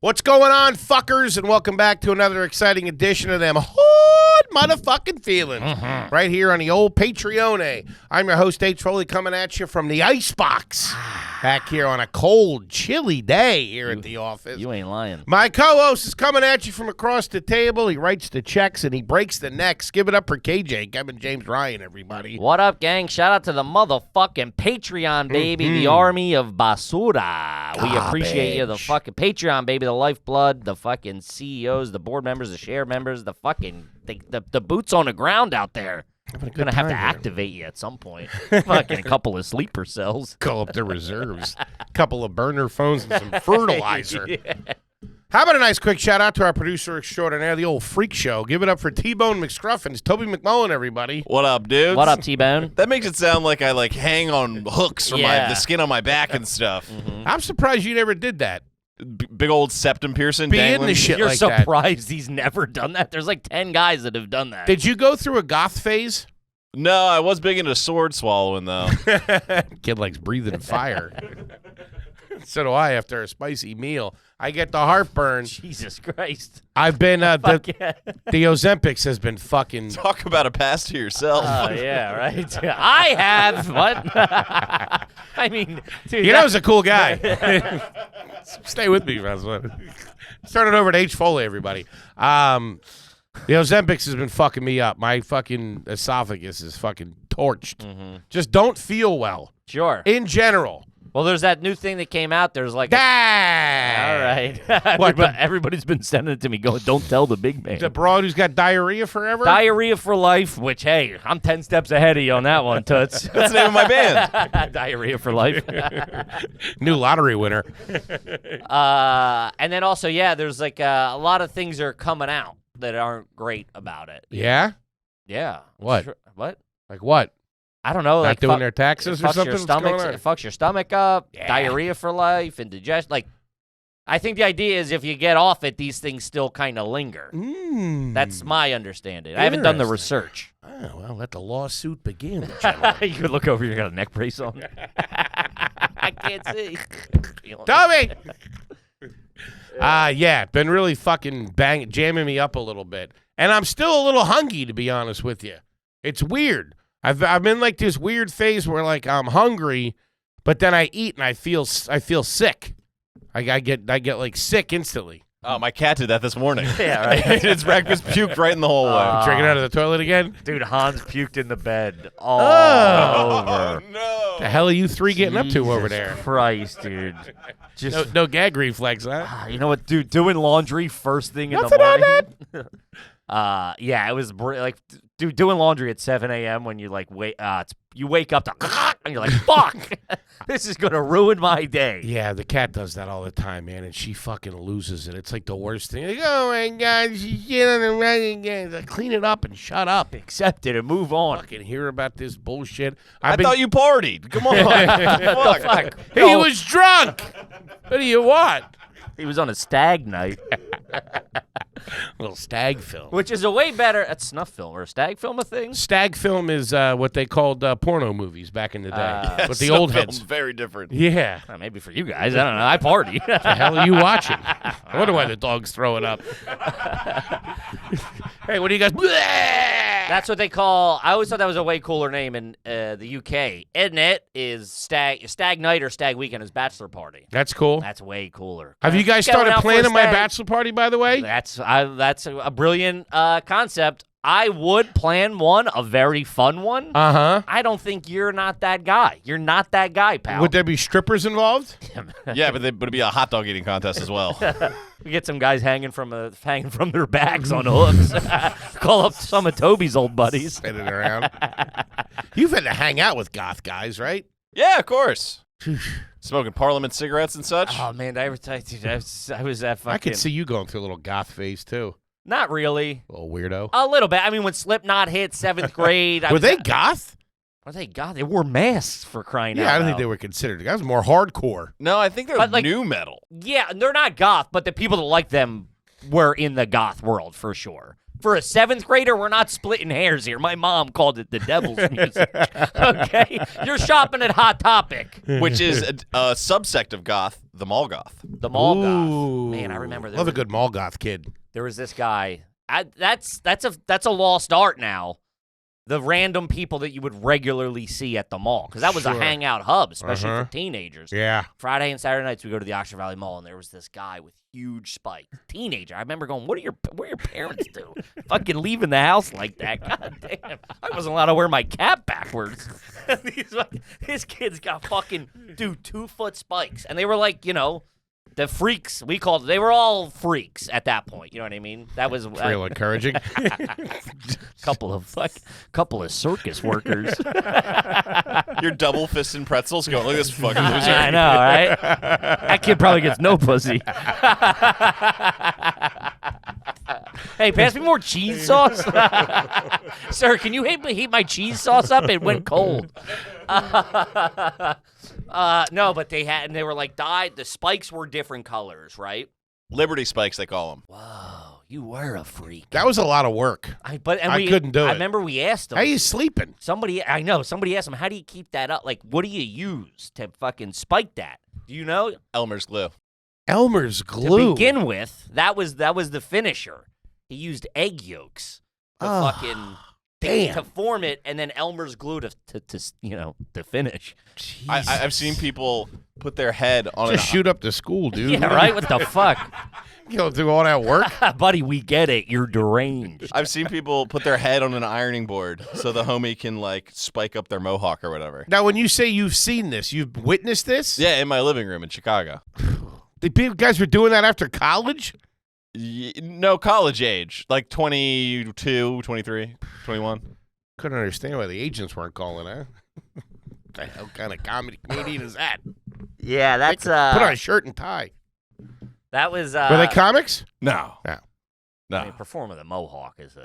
What's going on, fuckers? And welcome back to another exciting edition of them hard motherfucking feelings. Right here on the old Patreon. I'm your host, H. Foley, coming at you from the Icebox. Back here on a cold, chilly day here at the office. You ain't lying. My co-host is coming at you from across the table. He writes the checks and he breaks the necks. Give it up for KJ, Kevin James Ryan, everybody. What up, gang? Shout out to the motherfucking Patreon, baby. The army of basura. We appreciate you. The fucking Patreon, baby. The lifeblood, the fucking CEOs, the board members, the share members, the fucking, the boots on the ground out there. I'm going to have to activate you at some point. Fucking a couple of sleeper cells. Call up the reserves. A couple of burner phones and some fertilizer. Yeah. How about a nice quick shout out to our producer extraordinaire, the old freak show. Give it up for T-Bone McScruffins. Toby McMullen, everybody. What up, dudes? What up, T-Bone? That makes it sound like I hang on hooks from the skin on my back and stuff. I'm surprised you never did that. Big old septum piercing Be dangling. in the shit You're like surprised he's never done that? There's like 10 guys that have done that. Did you go through a goth phase? No, I was big into sword swallowing, though. Kid likes breathing fire. So do I after a spicy meal. I get the heartburn. Jesus Christ. I've been, the Ozempics has been fucking. Talk about a pass to yourself. Oh, yeah, right? I have. What? I mean, dude. You know, he's a cool guy. Stay with me, Russell. Turn it over to H. Foley, everybody. The Ozempics has been fucking me up. My fucking esophagus is fucking torched. Just don't feel well. Sure. In general. Well, there's that new thing that came out. There's like all right. Everybody's been sending it to me going, don't tell the big man. The broad who's got diarrhea forever? Diarrhea for life, which, hey, I'm 10 steps ahead of you on that one, Toots. That's the name of my band. Diarrhea for life. New lottery winner. And then also, there's like a lot of things are coming out that aren't great about it. Yeah? Yeah. What? What? Like what? I don't know. Not like doing their taxes or something? It fucks your stomach up, diarrhea for life, indigestion. Like, I think the idea is if you get off it, these things still kind of linger. That's my understanding. I haven't done the research. Oh, well, let the lawsuit begin, gentlemen. You could look over, you got a neck brace on. I can't see. Tommy! Been really fucking jamming me up a little bit. And I'm still a little hungry, to be honest with you. It's weird. I've been like this weird phase where like I'm hungry, but then I eat and I feel sick. I get like sick instantly. Oh, my cat did that this morning. Yeah, right. Its breakfast puked right in the hallway. Drinking out of the toilet again? Dude, Hans puked in the bed all Oh, over. no. The hell are you three getting up to over there? Christ, dude. Just no gag reflex, huh? You know what, dude? Doing laundry first thing in Nothing the morning. On it was like, dude, doing laundry at 7 a.m. when you like you wake up to and you're like, fuck, this is gonna ruin my day. Yeah, the cat does that all the time, man, and she fucking loses it. It's like the worst thing. Like, oh my God, she's shit on the rug again. Like, clean it up and shut up. Accept it and move on. Fucking hear about this bullshit. I thought you partied. Come on. What the fuck? He was drunk. What do you want? He was on a stag night. A little stag film. Which is a way better at snuff film or a stag film a thing? Stag film is what they called porno movies back in the day. With the old heads. Very different. Yeah. Maybe for you guys. I don't know. I party. What the hell are you watching? I wonder why the dog's throwing up. Hey, what do you guys... That's what they call... I always thought that was a way cooler name in the UK. Isn't it? Is stag night or stag weekend is bachelor party. That's cool. That's way cooler. Have you guys started planning my bachelor party, by the way? That's a brilliant concept. I would plan one, a very fun one. Uh-huh. I don't think you're not that guy. You're not that guy, pal. Would there be strippers involved? Yeah, but it'd be a hot dog eating contest as well. We get some guys hanging from their backs on hooks. Call up some of Toby's old buddies. Spinning around. You've had to hang out with goth guys, right? Yeah, of course. Smoking Parliament cigarettes and such. Oh, man, did I ever tell you, I was that fucking... I could see you going through a little goth phase, too. Not really. A little weirdo. A little bit. I mean, when Slipknot hit 7th grade... Were they goth? Were they goth? They wore masks for crying out loud. Yeah, I don't think they were considered. That was more hardcore. No, I think they're like, new metal. Yeah, they're not goth, but the people that like them were in the goth world, for sure. For a 7th grader, we're not splitting hairs here. My mom called it the devil's music. Okay? You're shopping at Hot Topic. Which is a subsect of goth, the mall goth. The mall goth. Ooh. Man, I remember Love a good mall goth kid. There was this guy. That's a lost art now. The random people that you would regularly see at the mall. Because that was a Sure. hangout hub, especially for teenagers. Yeah. Friday and Saturday nights, we go to the Oxford Valley Mall, and there was this guy with huge spikes. Teenager. I remember going, what do your parents do? Fucking leaving the house like that. God damn. I wasn't allowed to wear my cap backwards. His kids got fucking, 2-foot spikes. And they were like, the freaks, they were all freaks at that point. You know what I mean? That was Real encouraging. couple of circus workers. You're double fisting pretzels going, look at this fucking loser. I know, right? That kid probably gets no pussy. Hey, pass me more cheese sauce. Sir, can you heat my cheese sauce up? It went cold. No, but they were like dyed. The spikes were different colors, right? Liberty spikes, they call them. Whoa, you were a freak. That was a lot of work. I couldn't do it. I remember we asked him. How you sleeping? Somebody asked him, how do you keep that up? Like, what do you use to fucking spike that? Do you know? Elmer's glue. Elmer's glue. To begin with, that was the finisher. He used egg yolks to to form it, and then Elmer's glue to finish. I've seen people put their head on Just shoot up to school, dude. Yeah, right? What the fuck? You go through all that work? Buddy, we get it. You're deranged. I've seen people put their head on an ironing board so the homie can, like, spike up their mohawk or whatever. Now, when you say you've seen this, you've witnessed this? Yeah, in my living room in Chicago. The guys were doing that after college? No, college age. Like 22, 23, 21. Couldn't understand why the agents weren't calling, huh? What the hell kind of comedian is that? Yeah, that's Put on a shirt and tie. That was Were they comics? No. No. No. I mean, performing the mohawk is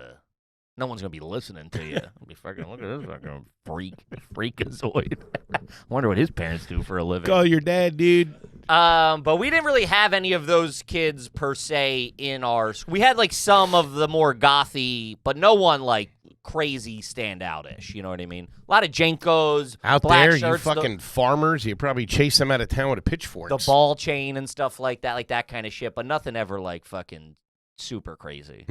no one's gonna be listening to you. I'll be fucking look at this fucking freakazoid. I wonder what his parents do for a living. Call your dad, dude. But we didn't really have any of those kids per se in our school. We had like some of the more gothy, but no one like crazy standout-ish. You know what I mean? A lot of Jenkos, Out black there, shirts, you fucking farmers, you probably chase them out of town with a pitchfork. the ball chain and stuff like that kind of shit. But nothing ever like fucking super crazy.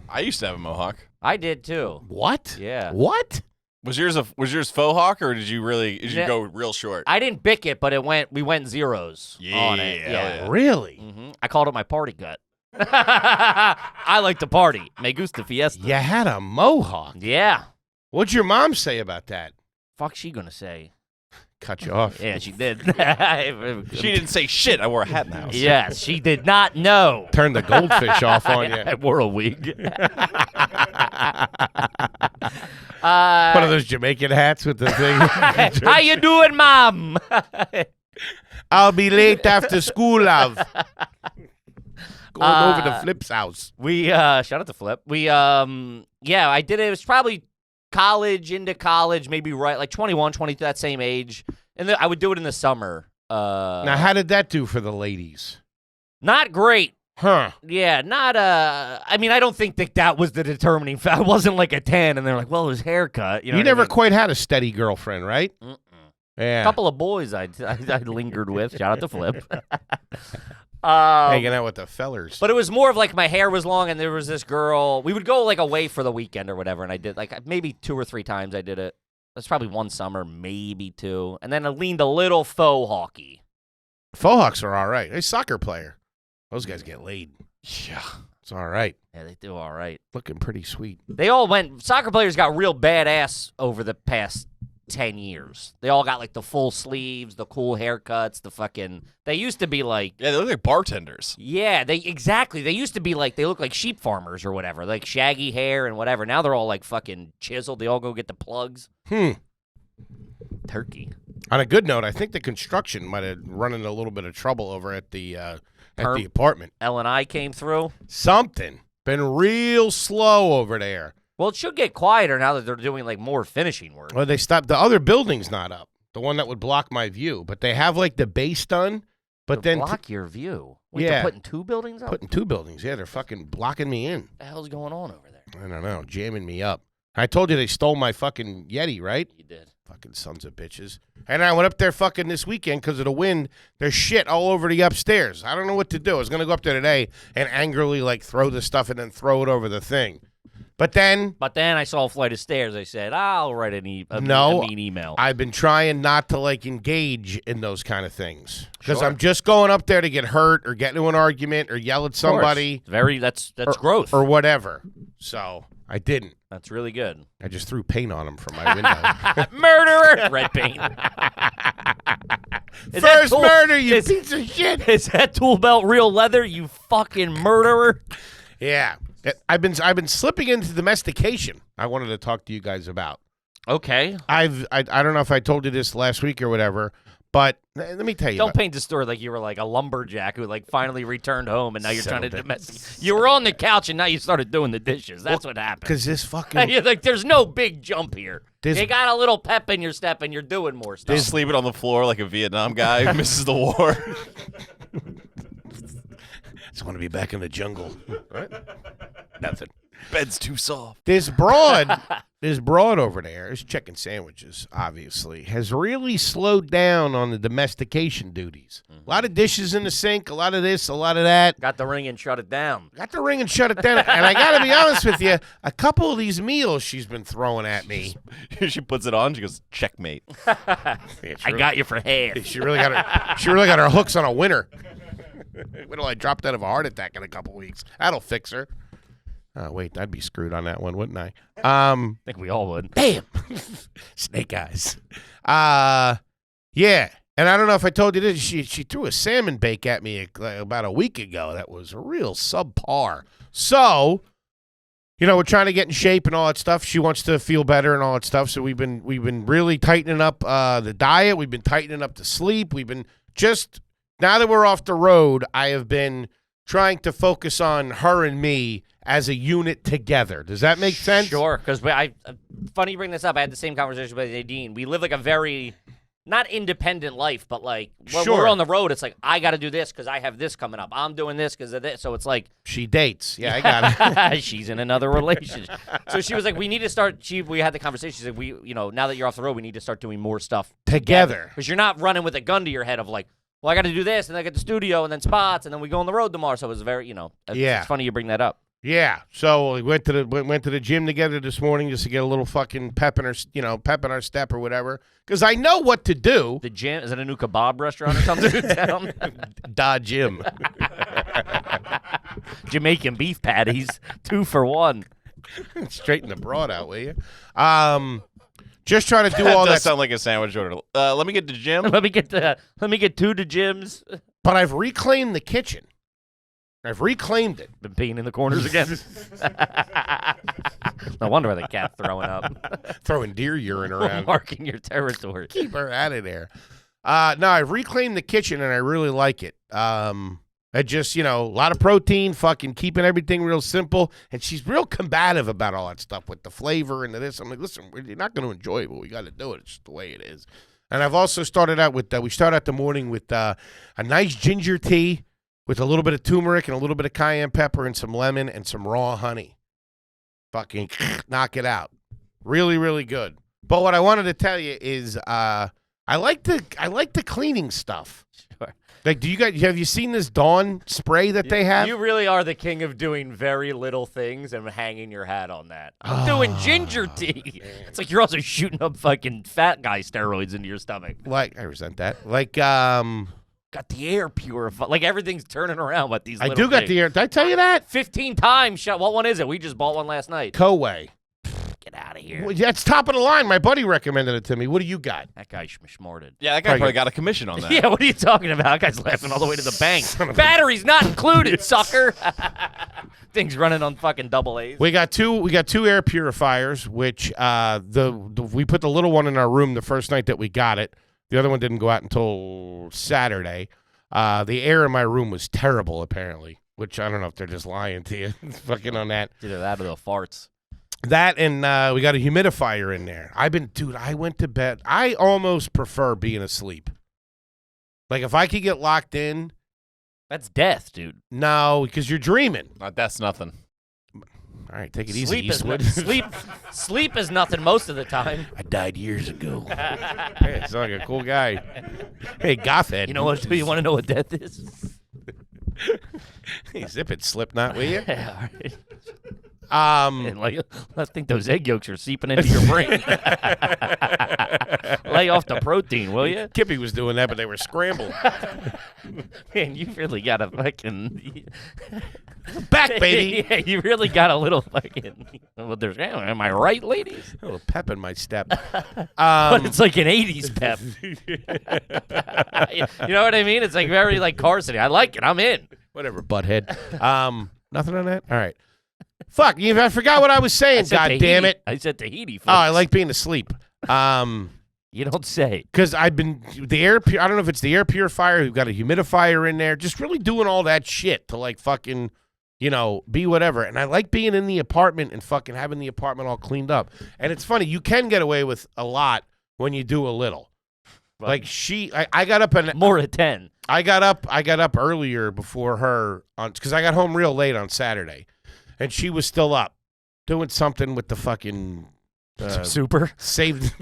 I used to have a mohawk. I did too. What? Yeah. What? Was yours faux hawk, or did you go real short? I didn't bick it, but we went zeros on it. Yeah. Really? I called it my party cut. I like to party. Me gusta fiesta. You had a mohawk. Yeah. What'd your mom say about that? Fuck she gonna say? Cut you off. Yeah, she did. She didn't say shit. I wore a hat in the house. Yes, she did not know. Turn the goldfish off on you. I wore a wig. One of those Jamaican hats with the thing. How you doing, Mom? I'll be late after school, love. Going over to Flip's house. We shout out to Flip. We I did it. It was probably into college, maybe right like 21, 22, that same age. And I would do it in the summer. Now, how did that do for the ladies? Not great. Huh. Yeah, not I mean, I don't think that was the determining factor. I wasn't like a 10, and they're like, well, his haircut. You know never I mean? quite had a steady girlfriend, right? Mm-mm. Yeah. A couple of boys I lingered with. Shout out to Flip. Hanging out with the fellers. But it was more of like my hair was long, and there was this girl. We would go like away for the weekend or whatever, and I did like maybe 2 or 3 times I did it. That's probably one summer, maybe 2. And then I leaned a little faux hawky. Faux hawks are all right. Hey, soccer player. Those guys get laid. Yeah. It's all right. Yeah, they do all right. Looking pretty sweet. Soccer players got real badass over the past 10 years. They all got like the full sleeves, the cool haircuts, they used to be like. Yeah, they look like bartenders. Yeah, they used to be like, they look like sheep farmers or whatever, like shaggy hair and whatever. Now they're all like fucking chiseled. They all go get the plugs. Turkey. On a good note, I think the construction might have run into a little bit of trouble over at the apartment. L&I came through. Something. Been real slow over there. Well, it should get quieter now that they're doing like more finishing work. Well, they stopped. The other building's not up. The one that would block my view. But they have like the base done. But then block your view. Wait, yeah. they're putting 2 buildings up? Putting 2 buildings. Yeah, they're fucking blocking me in. What the hell's going on over there? I don't know, jamming me up. I told you they stole my fucking Yeti, right? You did. Fucking sons of bitches. And I went up there fucking this weekend because of the wind. There's shit all over the upstairs. I don't know what to do. I was going to go up there today and angrily, like, throw the stuff and then throw it over the thing. But then I saw a flight of stairs. I said, I'll write a mean email. I've been trying not to, like, engage in those kind of things. Because Sure. I'm just going up there to get hurt or get into an argument or yell at somebody. That's growth. Or whatever. So I didn't. That's really good. I just threw paint on him from my window. Murderer! Red paint. First murder, you piece of shit. Is that tool belt real leather, you fucking murderer? Yeah. I've been slipping into domestication. I wanted to talk to you guys about. Okay. I don't know if I told you this last week or whatever, but let me tell you. Don't paint the story like you were like a lumberjack who like finally returned home and now you're trying to Son of a- domesticate. You were on the couch and now you started doing the dishes. That's what happened. Because this fucking You're like, there's no big jump here. This- You got a little pep in your step and you're doing more stuff. Sleeping on the floor like a Vietnam guy who misses the war. just want to be back in the jungle. What? Nothing. Bed's too soft. This broad over there is chicken sandwiches, obviously, has really slowed down on the domestication duties. A lot of dishes in the sink, a lot of this, a lot of that. Got the ring and shut it down. Got the ring and shut it down. And I got to be honest with you, a couple of these meals she's been throwing at me. She puts it on. She goes, checkmate. Yeah, I got you for half. She really got her hooks on a winner. Wait till I drop dead of a heart attack in a couple weeks. That'll fix her. Oh, wait, I'd be screwed on that one, wouldn't I? I think we all would. Bam! Snake eyes. Yeah. And I don't know if I told you this. She threw a salmon bake at me about a week ago. That was a real subpar. So, we're trying to get in shape and all that stuff. She wants to feel better and all that stuff. So we've been really tightening up the diet. We've been tightening up the sleep. We've been just now that we're off the road, I have been trying to focus on her and me as a unit together. Does that make sense? Sure, because funny you bring this up. I had the same conversation with Nadine. We live like a very, not independent life, but like when Sure. we're on the road, it's like, I got to do this because I have this coming up. I'm doing this because of this. So it's like. She dates. Yeah, I got it. She's in another relationship. So she was like, we need to start. We had the conversation. She said, now that you're off the road, we need to start doing more stuff Together. Because you're not running with a gun to your head of like, well, I got to do this, and then I get the studio, and then spots, and then we go on the road tomorrow. So it was very, Yeah. It's funny you bring that up. Yeah, so we went to the gym together this morning just to get a little fucking pep in our step or whatever. Because I know what to do. The gym, is it a new kebab restaurant or something in town? Da Gym. Jamaican beef patties, 2 for $1. Straighten the broad out, will you? Just trying to do That all does that. sound like a sandwich order. Let me get to Jim. Let me get 2 to gyms. But I've reclaimed the kitchen. I've reclaimed it. Been peeing in the corners again. No wonder why the cat's throwing up. Throwing deer urine around. Marking your territory. Keep her out of there. No, I've reclaimed the kitchen and I really like it. I just, a lot of protein, fucking keeping everything real simple. And she's real combative about all that stuff with the flavor and this. I'm like, listen, you're not going to enjoy it, but we got to do it. It's just the way it is. And I've also started out with, we start out the morning with a nice ginger tea with a little bit of turmeric and a little bit of cayenne pepper and some lemon and some raw honey. Fucking knock it out. Really, really good. But what I wanted to tell you is I like the cleaning stuff. Sure. Like, have you seen this Dawn spray that they have? You really are the king of doing very little things and hanging your hat on that. I'm doing ginger tea. Man. It's like you're also shooting up fucking fat guy steroids into your stomach. Like, I resent that. Like, Got the air purified. Like everything's turning around with these I little do got things. the air. Did I tell you that? 15 times shot. What one is it? We just bought one last night. Coway. Get out of here. Well, that's top of the line. My buddy recommended it to me. What do you got? That guy smarted. Yeah, that guy probably got a commission on that. Yeah, what are you talking about? That guy's laughing all the way to the bank. Batteries not included, sucker. Thing's running on fucking double A's. We got two air purifiers, which we put the little one in our room the first night that we got it. The other one didn't go out until Saturday. The air in my room was terrible, apparently, which I don't know if they're just lying to you. Fucking on that. Either that or the farts. That and we got a humidifier in there. I went to bed. I almost prefer being asleep. Like if I could get locked in. That's death, dude. No, because you're dreaming. That's nothing. All right, take it easy, Eastwood. Sleep is nothing most of the time. I died years ago. Hey, it's like a cool guy. Hey, Gothhead. You know what? Do you want to know what death is? Hey, zip it, Slipknot, will you? Yeah, all right. Um, I think those egg yolks are seeping into your brain. Lay off the protein, will you? Kippy was doing that, but they were scrambled. Man, you really got a fucking Back, baby. Yeah, you really got a little fucking. Well, am I right, ladies? A little pep in my step. But it's like an '80s pep. You know what I mean? It's like very like Car City. I like it. I'm in. Whatever, butthead. Nothing on that? All right. Fuck, I forgot what I was saying, God damn it. I said Tahiti, folks. Oh, I like being asleep. You don't say. Because I've been, I don't know if it's the air purifier, we've got a humidifier in there, just really doing all that shit to like fucking, be whatever. And I like being in the apartment and fucking having the apartment all cleaned up. And it's funny, you can get away with a lot when you do a little. Like I got up and more at 10. I got up earlier before her because I got home real late on Saturday. And she was still up, doing something with the fucking super saved.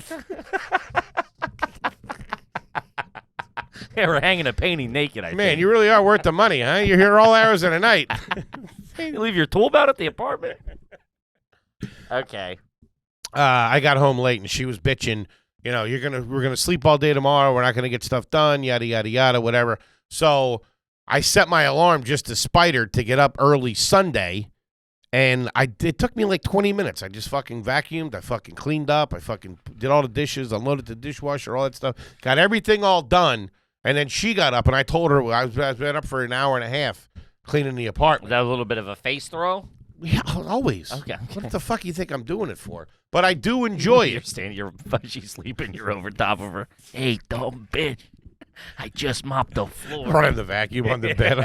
Yeah, we're hanging a painting naked. I Man, think. you really are worth the money, huh? You're here all hours of the night. You leave your tool belt at the apartment. Okay. I got home late, and she was bitching. We're gonna sleep all day tomorrow. We're not gonna get stuff done. Yada yada yada. Whatever. So I set my alarm just to spite her to get up early Sunday. And it took me like 20 minutes. I just fucking vacuumed. I fucking cleaned up. I fucking did all the dishes, unloaded the dishwasher, all that stuff. Got everything all done. And then she got up, and I told her I've been up for an hour and a half cleaning the apartment. Was that a little bit of a face throw? Yeah, always. Okay. What the fuck you think I'm doing it for? But I do enjoy it. She's sleeping. You're over top of her. Hey, dumb bitch. I just mopped the floor. Running the vacuum on the bed.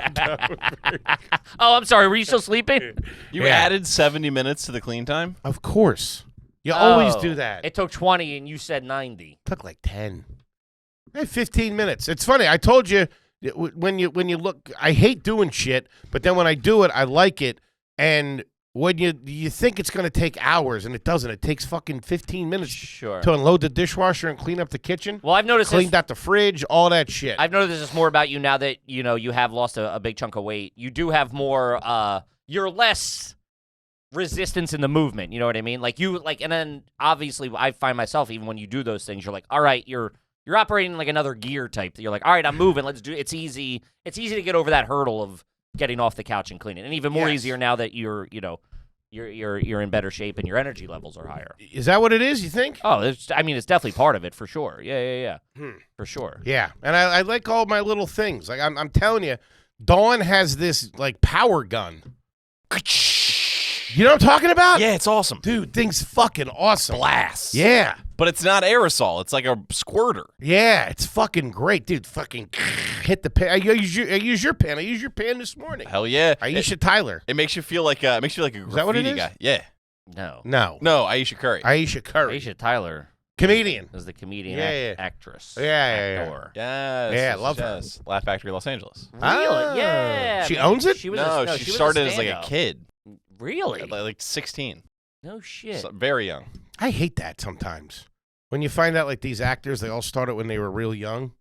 Oh, I'm sorry. Were you still sleeping? You added 70 minutes to the clean time? Of course. You always do that. It took 20 and you said 90. Took like 10. 15 minutes. It's funny. I told you when you look, I hate doing shit, but then when I do it, I like it. And when you think it's going to take hours, and it doesn't. It takes fucking 15 minutes to unload the dishwasher and clean up the kitchen. Well, I've noticed cleaned out the fridge, all that shit. I've noticed this is more about you now that you have lost a big chunk of weight. You do have more. You're less resistance in the movement. You know what I mean? And then obviously I find myself even when you do those things, you're like, all right, you're operating like another gear type. You're like, all right, I'm moving. Let's do. It's easy. It's easy to get over that hurdle of getting off the couch and cleaning, and even more easier now that you're in better shape and your energy levels are higher. Is that what it is, you think? Oh, it's definitely part of it for sure. Yeah. For sure. Yeah, and I like all my little things. Like I'm telling you, Dawn has this like power gun. You know what I'm talking about? Yeah, it's awesome. Dude, thing's fucking awesome. Blast. Yeah. But it's not aerosol. It's like a squirter. Yeah, it's fucking great, dude. Fucking hit the pan. I use your pan. I used your pan this morning. Hell yeah. Aisha Tyler. It makes you feel like a graffiti is that what it is? guy. Yeah. No, Aisha Curry. Aisha Curry. Aisha Tyler. Comedian. Is the comedian actress. Yeah. Yes. Yeah, love her. Laugh Factory Los Angeles. Really? Yeah. She owns it? She started as like a kid. Really? Like 16. No shit. So, very young. I hate that sometimes. When you find out like these actors, they all started when they were real young.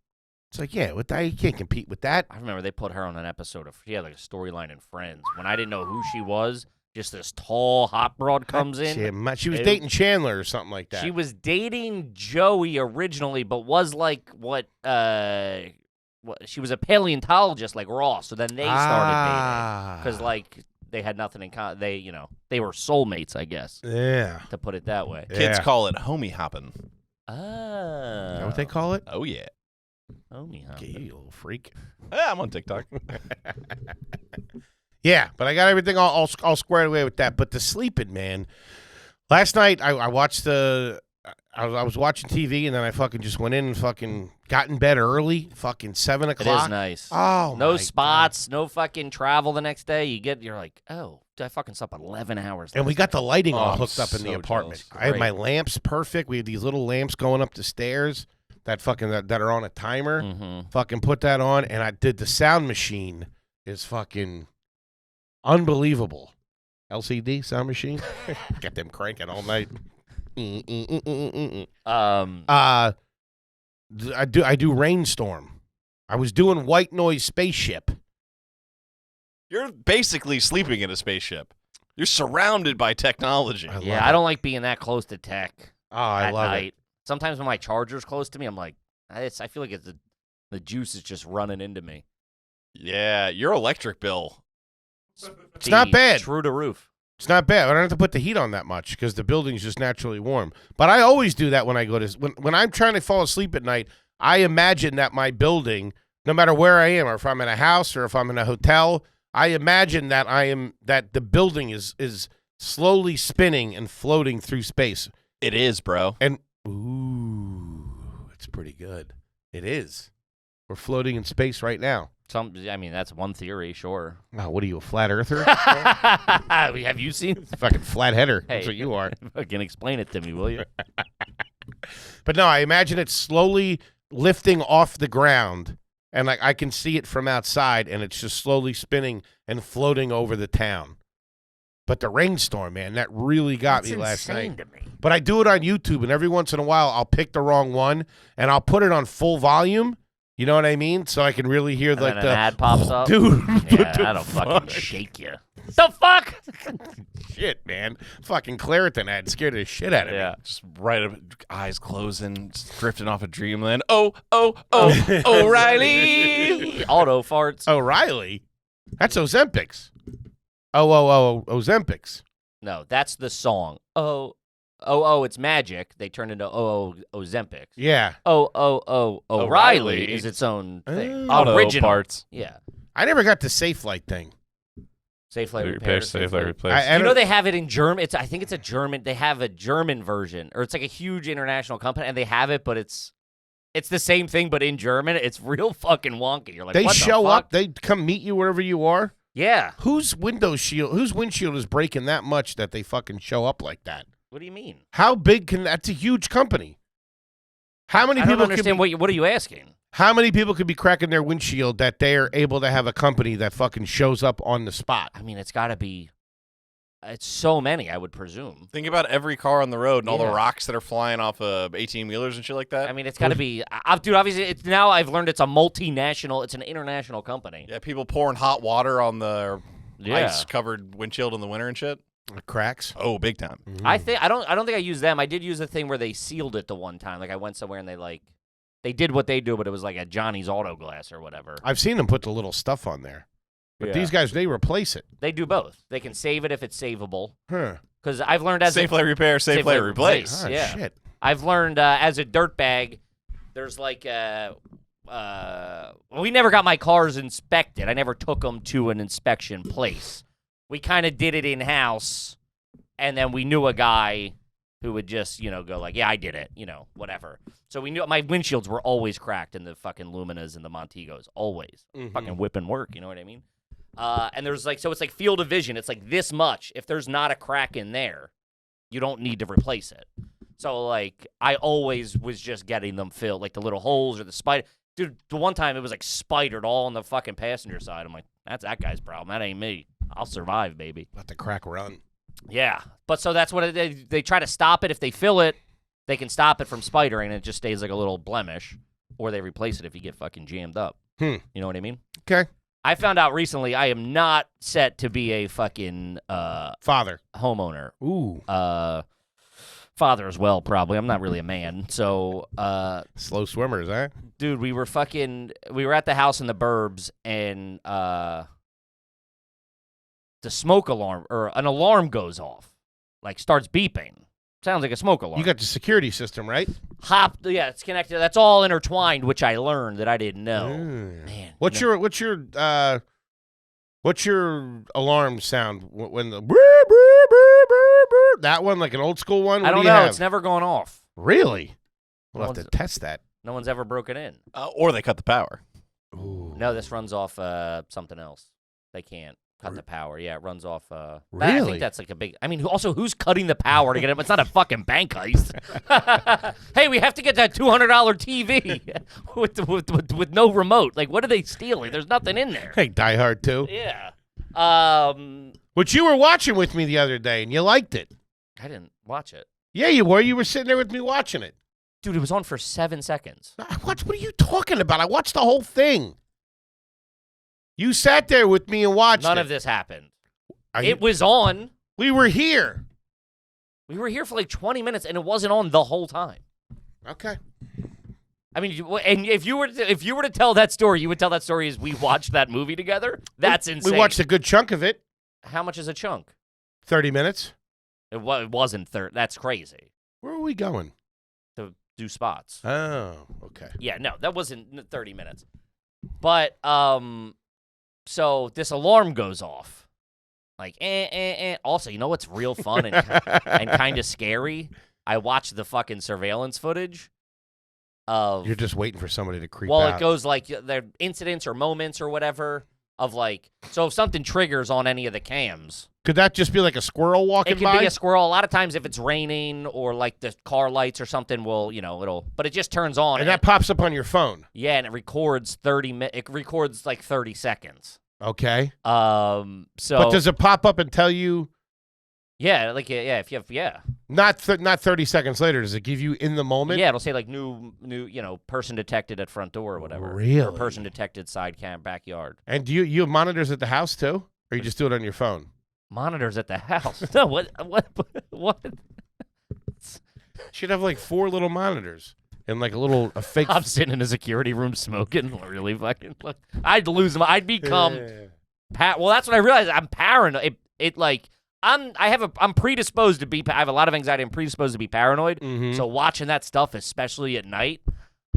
It's like, yeah, you can't compete with that. I remember they put her on an episode of, she had like a storyline in Friends. When I didn't know who she was, just this tall, hot broad comes in. She was dating Chandler or something like that. She was dating Joey originally, but was like she was a paleontologist like Ross. So then they started dating because like they had nothing in common. They were soulmates, I guess. Yeah. To put it that way. Kids call it homie hopping. Is that what they call it? Oh, yeah. Homie hopping. Okay, you little freak. Yeah, I'm on TikTok. Yeah, but I got everything all squared away with that. But the sleeping, man. Last night I watched I was watching TV and then I fucking just went in and fucking got in bed early, fucking 7 o'clock. It is nice. Oh, no my spots, God. No fucking travel the next day. You're like, oh, I fucking slept 11 hours. And we got the lighting all I'm hooked up in the so apartment. jealous. I have my lamps perfect. We have these little lamps going up the stairs that are on a timer. Mm-hmm. Fucking put that on, and I did the sound machine is fucking unbelievable. LCD sound machine. Get them cranking all night. I do Rainstorm. I was doing White Noise Spaceship. You're basically sleeping in a spaceship. You're surrounded by technology. I don't like being that close to tech. Oh, I love night. it. Sometimes when my charger's close to me, I'm like, I feel like the juice is just running into me. Yeah, your electric bill. It's not bad. True to roof. It's not bad. I don't have to put the heat on that much because the building's just naturally warm. But I always do that when I go to when I'm trying to fall asleep at night. I imagine that my building, no matter where I am, or if I'm in a house or if I'm in a hotel, I imagine that that the building is slowly spinning and floating through space. It is, bro. And ooh, it's pretty good. It is. We're floating in space right now. That's one theory, sure. Oh, what are you, a flat earther? Have you seen? Fucking flat header. Hey, That's what you are. Fucking explain it to me, will you? But no, I imagine it slowly lifting off the ground, and like I can see it from outside, and it's just slowly spinning and floating over the town. But the Rainstorm, man, that really got me last night. To me. But I do it on YouTube, and every once in a while I'll pick the wrong one, and I'll put it on full volume. You know what I mean? So I can really hear And then an ad pops up. Dude, Yeah, that'll fucking shake you. The fuck? Shit, man. Fucking Claritin ad scared the shit out of me. Just right up, eyes closing, just drifting off of dreamland. Oh, O'Reilly. Auto farts. O'Reilly? That's Ozempics. Ozempics. No, that's the song. It's magic. They turned into Ozempics. Yeah. O'Reilly is its own thing. Auto Original parts. Yeah. I never got the Safe Light thing. Safe Light Repair. Safe Light Replace. I You know they have it in German. I think it's a German. They have a German version, or it's like a huge international company, and they have it, but it's the same thing, but in German. It's real fucking wonky. You're like, They what show the fuck? up. They come meet you wherever you are. Yeah. Whose windshield is breaking that much that they fucking show up like that? What do you mean? How big that's a huge company. How many I people don't understand what are you asking? How many people could be cracking their windshield that they are able to have a company that fucking shows up on the spot? I mean, it's got to be. It's so many, I would presume. Think about every car on the road and all the Yeah. rocks that are flying off of 18-wheelers and shit like that. I mean, it's got to be. Dude, obviously, now I've learned it's a multinational. It's an international company. Yeah, people pouring hot water on the Yeah. ice-covered windshield in the winter and shit. Cracks. Oh, big time. I don't think I used them. I did use the thing where they sealed it the one time. Like I went somewhere and they did what they do, but it was like a Johnny's Auto Glass or whatever. I've seen them put the little stuff on there. But these guys, they replace it. They do both. They can save it if it's savable. Huh. Because I've learned as Safe Light Repair, Safe Light Replace. Oh, Yeah. shit. I've learned as a dirtbag, there's like we never got my cars inspected. I never took them to an inspection place. We kind of did it in-house, and then we knew a guy who would just, go like, yeah, I did it, whatever. So we knew my windshields were always cracked in the fucking Luminas and the Montegos, always. Fucking whipping work, you know what I mean? And there's so it's like field of vision. It's like this much. If there's not a crack in there, you don't need to replace it. So, I always was just getting them filled, like the little holes or the spider. Dude, the one time it was spidered all on the fucking passenger side. I'm like, that's that guy's problem. That ain't me. I'll survive, baby. Let the crack run. Yeah. But so that's what they try to stop it. If they fill it, they can stop it from spidering, and it just stays like a little blemish. Or they replace it if you get fucking jammed up. You know what I mean? Okay. I found out recently I am not set to be a fucking Father. homeowner. Ooh. Father as well, probably. I'm not really a man. So, Slow swimmers, huh? dude, we were at the house in the burbs, and the smoke alarm, or an alarm goes off, starts beeping. Sounds like a smoke alarm. You got the security system, right? Yeah, it's connected. That's all intertwined, which I learned that I didn't know. Man. What's your alarm sound when the that one, like an old school one? What I don't do you know. have? It's never gone off. Really? We'll No have to one's- test that. No one's ever broken in. Or they cut the power. Ooh. No, this runs off something else. They can't cut the power. Yeah, it runs off. I Really? think that's like a big. I mean, who's cutting the power to get it? It's not a fucking bank heist. Hey, we have to get that $200 TV with no remote. Like, what are they stealing? There's nothing in there. Hey, Die Hard 2. Yeah. Which you were watching with me the other day, and you liked it. I didn't watch it. Yeah, you were. You were sitting there with me watching it. Dude, it was on for 7 seconds. What are you talking about? I watched the whole thing. You sat there with me and watched None it. of this happened. It It was on. We were here. We were here for like 20 minutes, and it wasn't on the whole time. Okay. I mean, and if you were to tell that story, you would tell that story as we watched that movie together. That's insane. We watched a good chunk of it. How much is a chunk? 30 minutes. It wasn't 30. That's crazy. Where are we going? To do spots. Oh, okay. Yeah, no, that wasn't 30 minutes. But so this alarm goes off. Like, Also, you know what's real fun and kind of scary? I watched the fucking surveillance footage of. You're just waiting for somebody to creep Well, out. it goes like there incidents or moments or whatever of like. So if something triggers on any of the cams. Could that just be like a squirrel walking It could by? be a squirrel. A lot of times if it's raining or like the car lights or something will, it'll. But it just turns on. And that pops up on your phone. Yeah, and it records 30 minutes. It records like 30 seconds. Okay. So. But does it pop up and tell you? Yeah, if you have Not 30 seconds later. Does it give you in the moment? Yeah, it'll say like new person detected at front door or whatever. Really? Or person detected side cam backyard. And do you have monitors at the house too, or you just do it on your phone? Monitors at the house. No, what? Should have like 4 little monitors and like a fake. I'm sitting in a security room smoking. Really fucking. I'd lose my. I'd become. Well, that's what I realized. I'm paranoid. I'm predisposed to be. I have a lot of anxiety. I'm predisposed to be paranoid. Mhm. So watching that stuff, especially at night,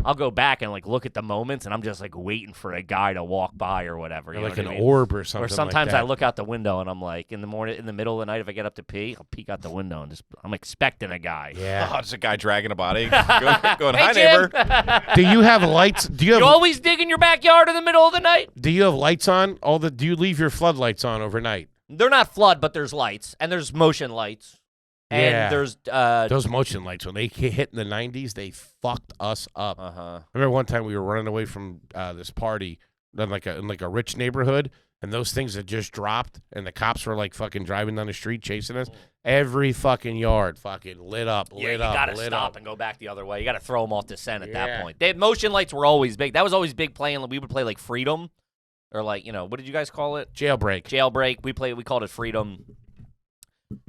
I'll go back and like look at the moments, and I'm just like waiting for a guy to walk by or whatever. You know like what an I mean? orb or something. Or sometimes like I that. look out the window and I'm like, in the middle of the night, if I get up to pee, I'll peek out the window and I'm expecting a guy. Yeah. Oh, just a guy dragging a body. Going, Hey, hi, Jim." neighbor. Do you have lights? Do you You always dig in your backyard in the middle of the night? Do you have lights on? Do you leave your floodlights on overnight? They're not flood, but there's lights and there's motion lights. And Yeah. there's Those motion lights, when they hit in the 90s, they fucked us up. uh-huh. I remember one time we were running away from this party in like a rich neighborhood, and those things had just dropped, and the cops were like fucking driving down the street chasing us. Every fucking yard fucking lit up, Yeah, lit you up, gotta lit stop up. and go back the other way. You gotta throw them off the scent at Yeah. that point. Motion lights were always big. That was always big playing. We would play like Freedom, or like what did you guys call it? Jailbreak. Jailbreak. We called it Freedom.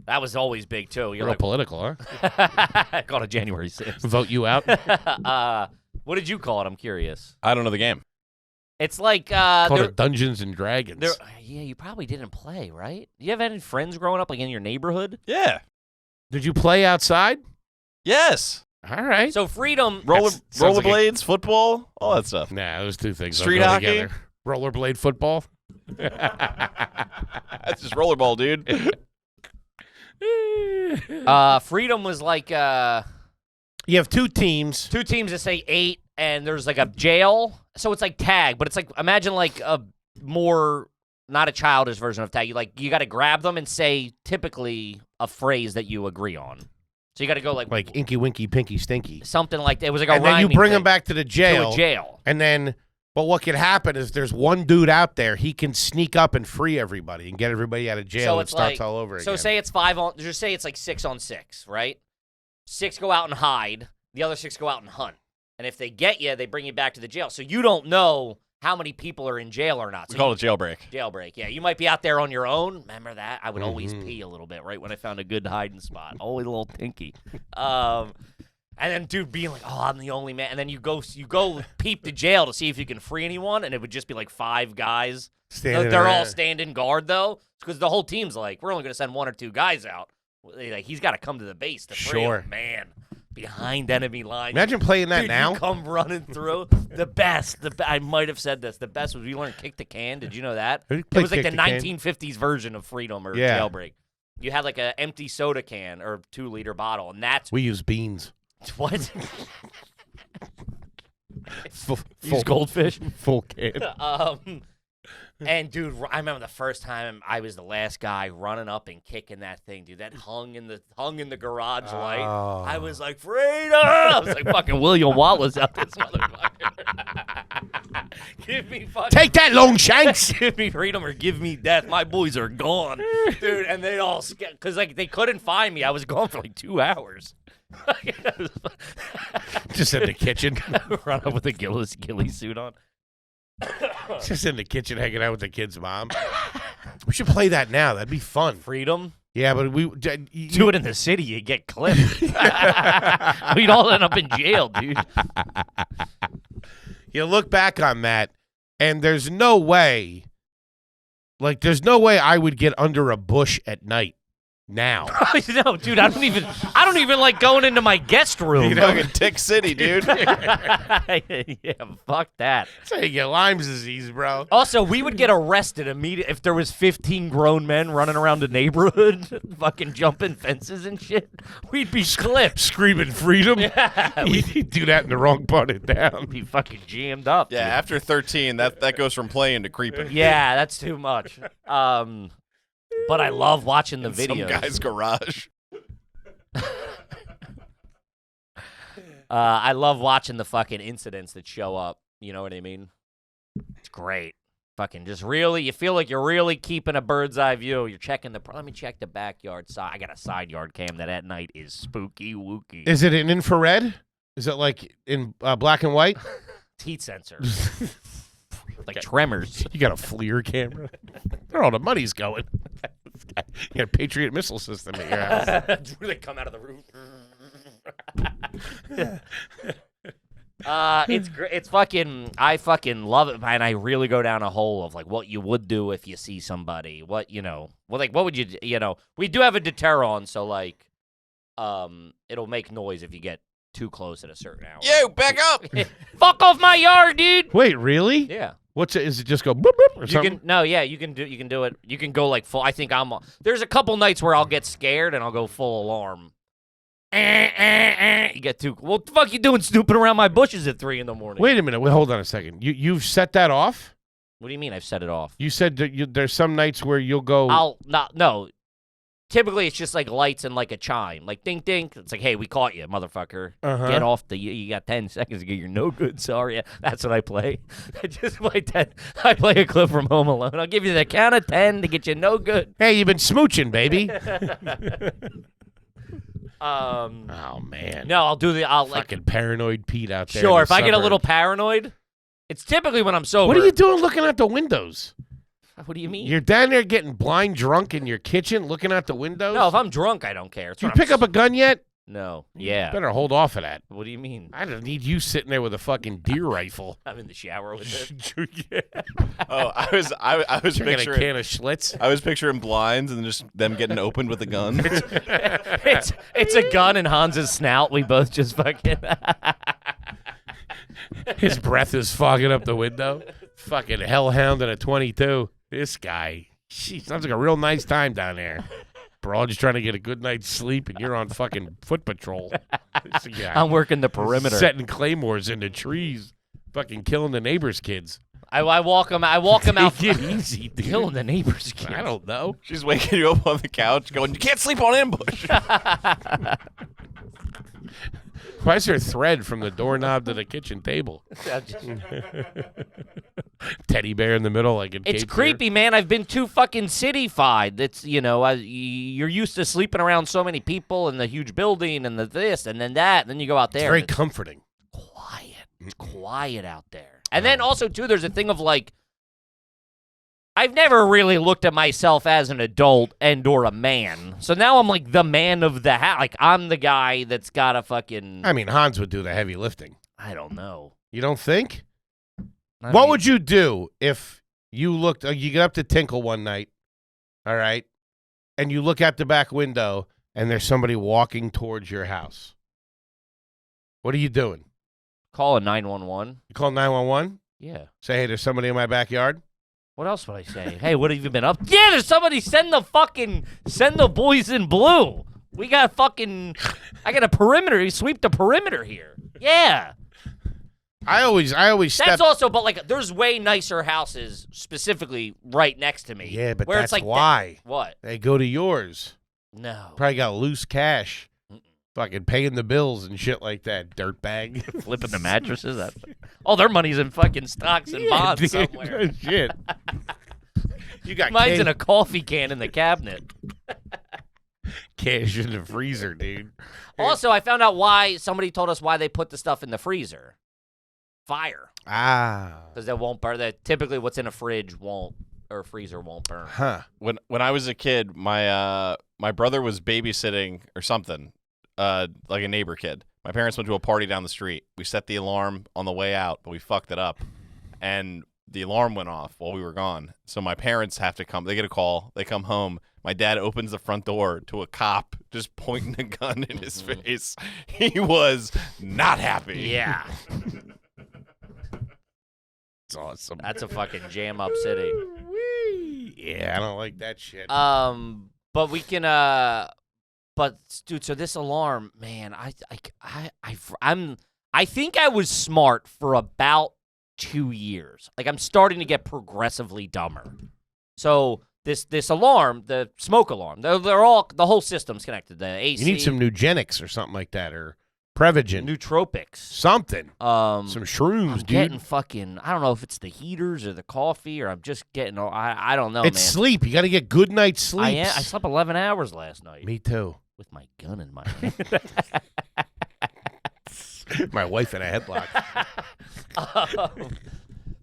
That was always big too. You're Real like, political, huh? I called it January 6th. Vote you out. What did you call it? I'm curious. I don't know the game. It's like Called it Dungeons and Dragons. yeah, you probably didn't play, right? You have any friends growing up like in your neighborhood? Yeah. Did you play outside? Yes. All right. So Freedom. Sounds like Rollerblades, football, all that stuff. Nah, those two things Street don't go hockey? together. Rollerblade football. That's just rollerball, dude. Freedom was like You have 2 teams. 2 teams that say 8, and there's like a jail. So it's like tag, but it's like imagine like a more not a childish version of tag. You got to grab them and say typically a phrase that you agree on. So you got to go like Inky Winky Pinky Stinky. something like that. It was like a And then you rhyming bring thing them back to the jail. to a jail. And then, but what can happen is there's one dude out there. He can sneak up and free everybody and get everybody out of jail. So and it's starts like, all over again. So say it's 5 on. Just say it's like 6 on 6, right? 6 go out and hide. The other 6 go out and hunt. And if they get you, they bring you back to the jail. So you don't know how many people are in jail or not. We So call it jailbreak. Jailbreak, yeah. You might be out there on your own. Remember that? I would always Mhm. pee a little bit right when I found a good hiding spot. Always a little pinky. And then dude being like, "Oh, I'm the only man." And then you go peep the jail to see if you can free anyone, and it would just be like 5 guys. Standing They're all around. standing guard though, because the whole team's like, "We're only going to send 1 or 2 guys out." Like he's got to come to the base to free Sure. him, man. Behind enemy lines. Imagine playing that Dude, now. you come running through. The best. I might have said this. The best was we learned kick the can. Did you know that? Who It played was like the kick the can? 1950s version of Freedom or Yeah. Jailbreak. You had like an empty soda can or 2-liter bottle, and that's We use beans. what. Full, Use goldfish. Full can. And dude, I remember the first time I was the last guy running up and kicking that thing, dude. That hung in the garage light. Oh. I was like, freedom! I was like fucking William Wallace out this motherfucker. Give me fucking Take that, Longshanks. give me freedom or give me death. My boys are gone, dude. And they all because like they couldn't find me. I was gone for like 2 hours. Just in the kitchen. Run up with a ghillie suit on. Just in the kitchen hanging out with the kid's mom. We should play that now. That'd be fun. Freedom. Yeah, but we Do it in the city, you get clipped. We'd all end up in jail, dude. You look back on that, and there's no way I would get under a bush at night now. No, dude, I don't even like going into my guest room. You know, like a Tick City, dude. Yeah, fuck that. That's how you get Lyme's disease, bro. Also, we would get arrested immediately if there was 15 grown men running around the neighborhood, fucking jumping fences and shit. We'd be clipped. Screaming freedom. Yeah, You do that in the wrong part of town. We'd be fucking jammed up. Yeah, dude. after 13, that goes from playing to creeping. Yeah, that's too much. But I love watching the videos. Some guy's garage. I love watching the fucking incidents that show up. You know what I mean? It's great. Fucking just really, you feel like you're really keeping a bird's eye view. You're checking let me check the backyard side. I got a side yard cam that at night is spooky wooky. Is it in infrared? Is it like in black and white? It's heat sensor. Like tremors. You got a FLIR camera? Where all the money's going? You got a Patriot missile system at your house. They come out of the roof. It's great. It's fucking. I fucking love it, and I really go down a hole of like what you would do if you see somebody. What what would you? We do have a deter on, so like, it'll make noise if you get too close at a certain hour. Yo, back up! Fuck off my yard, dude. Wait, really? Yeah. What's it? Is it just go boop boop or You something? can you can do it. You can go like full. I think there's a couple nights where I'll get scared and I'll go full alarm. You get too. What the fuck you doing snooping around my bushes at 3 a.m? Wait a minute. Wait, hold on a second. You've set that off? What do you mean I've set it off? You said that there's some nights where you'll go. No. Typically, it's just like lights and like a chime, like ding ding. It's like, hey, we caught you, motherfucker. Uh-huh. Get off the. You got 10 seconds to get your no good. Sorry, that's what I play. I just play 10. I play a clip from Home Alone. I'll give you the count of 10 to get you no good. Hey, you've been smooching, baby. Oh man. No, I'll do the. I'll Fucking paranoid Pete out there. Sure, in if the I get a suburbs. little paranoid, it's typically when I'm sober. What are you doing looking out the windows? What do you mean? You're down there getting blind drunk in your kitchen looking out the windows? No, if I'm drunk, I don't care. It's Did you when pick up a gun yet? No. Yeah. Better hold off of that. What do you mean? I don't need you sitting there with a fucking deer rifle. I'm in the shower with it. Yeah. Oh, I was Drinking a picturing. can of Schlitz. I was picturing blinds and just them getting opened with a gun. It's a gun in Hans's snout. We both just fucking. His breath is fogging up the window. Fucking hellhound and a 22. This guy. Sounds like a real nice time down there. We're all just trying to get a good night's sleep, and you're on fucking foot patrol. This guy. I'm working the perimeter. Setting claymores into trees. Fucking killing the neighbors' kids. I walk him. I walk him out. Take it easy, dude. Killing the neighbors' kids. I don't know. She's waking you up on the couch, going, "You can't sleep on ambush." Why is there a thread from the doorknob to the kitchen table? Teddy bear in the middle, like in It's Cape Fear? creepy, man. I've been too fucking city-fied. It's, you're used to sleeping around so many people and the huge building and the this and then that. And then you go out there. It's very and it's comforting. quiet. It's quiet out there. And then also, too, there's a thing of like, I've never really looked at myself as an adult and or a man. So now I'm like the man of the house. Like I'm the guy that's got a fucking. I mean, Hans would do the heavy lifting. I don't know. You don't think? I What mean, would you do if you looked, you get up to Tinkle one night, all right, and you look out the back window and there's somebody walking towards your house? What are you doing? call a 911? You call 911? Yeah. Say, hey, there's somebody in my backyard? What else would I say? Hey, what have you been up? Yeah, there's somebody. Send the boys in blue. We got I got a perimeter. Sweep the perimeter here. Yeah. I always step. That's also, but like, there's way nicer houses specifically right next to me. Yeah, but where that's it's like why. What? They go to yours. No. Probably got loose cash. Fucking paying the bills and shit like that, dirtbag. Flipping the mattresses. All their money's in fucking stocks and bonds dude, somewhere. Shit. You got Mine's in a coffee can in the cabinet. cash in the freezer, dude. Also, I found out why somebody told us why they put the stuff in the freezer. Fire. Because that won't burn. That typically what's in a fridge won't, or freezer won't burn. Huh. When I was a kid, my brother was babysitting or something, like a neighbor kid. My parents went to a party down the street. We set the alarm on the way out, but we fucked it up, and the alarm went off while we were gone. So my parents have to come. They get a call. They come home. My dad opens the front door to a cop just pointing a gun in his face. He was not happy. Yeah. It's awesome. That's a fucking jam up city. Yeah, I don't like that shit. But we can but dude, so this alarm, man, I think I was smart for about 2 years. Like I'm starting to get progressively dumber. So this alarm, the smoke alarm, they're all, the whole system's connected. The AC. You need some Nugenics or something like that, or Prevagen. nootropics. Something. Some shrooms, I'm dude. getting fucking, I don't know if it's the heaters or the coffee, or I'm just getting, I don't know, It's man. sleep. You got to get good night's sleep. I slept 11 hours last night. Me too. With my gun in my hand. My wife in a headlock.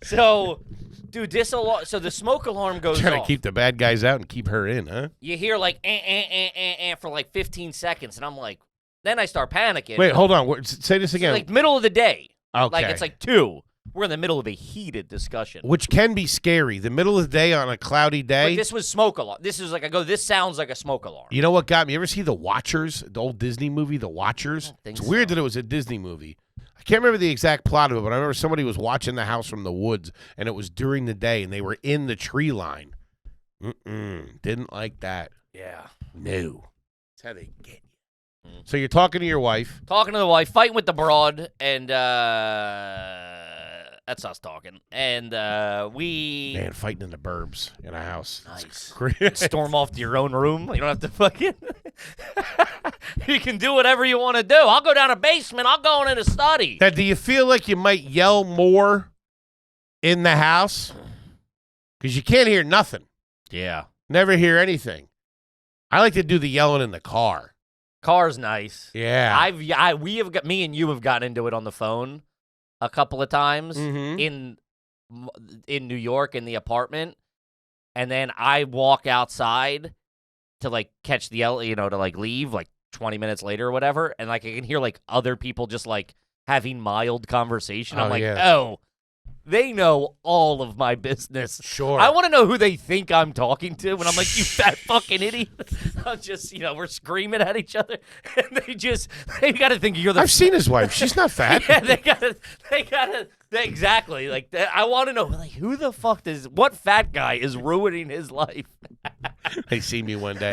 So, dude, so the smoke alarm goes Trying off. to keep the bad guys out and keep her in, huh? You hear like for like 15 seconds, and I'm like, then I start panicking. Wait, hold on. Say this It's again. like middle of the day. Okay. Like it's like 2. We're in the middle of a heated discussion. Which can be scary. The middle of the day on a cloudy day. But this was smoke alarm. This is like, this sounds like a smoke alarm. You know what got me? You ever see The Watchers, the old Disney movie, The Watchers? I don't think It's weird so. that it was a Disney movie. I can't remember the exact plot of it, but I remember somebody was watching the house from the woods, and it was during the day, and they were in the tree line. Didn't like that. Yeah. No. That's how they get you. So you're talking to your wife. Talking to the wife, fighting with the broad, and that's us talking. And we Man, fighting in the burbs in a house. Nice. It's storm off to your own room. You don't have to fucking. You can do whatever you want to do. I'll go down a basement. I'll go in a study. Now, do you feel like you might yell more in the house? Because you can't hear nothing. Yeah. Never hear anything. I like to do the yelling in the car. Car's nice. Yeah. Me and you have gotten into it on the phone a couple of times Mhm. in New York in the apartment, and then I walk outside to like catch the to like leave like 20 minutes later or whatever, and like I can hear like other people just like having mild conversation. I'm Oh, like, yeah. oh, they know all of my business. Sure. I want to know who they think I'm talking to, and I'm like, you fat fucking idiot. I'm just, we're screaming at each other, and they got to think you're the. I've seen his wife. She's not fat. Yeah, they gotta, exactly. Like, I want to know, like, who the fuck what fat guy is ruining his life? They see me one day.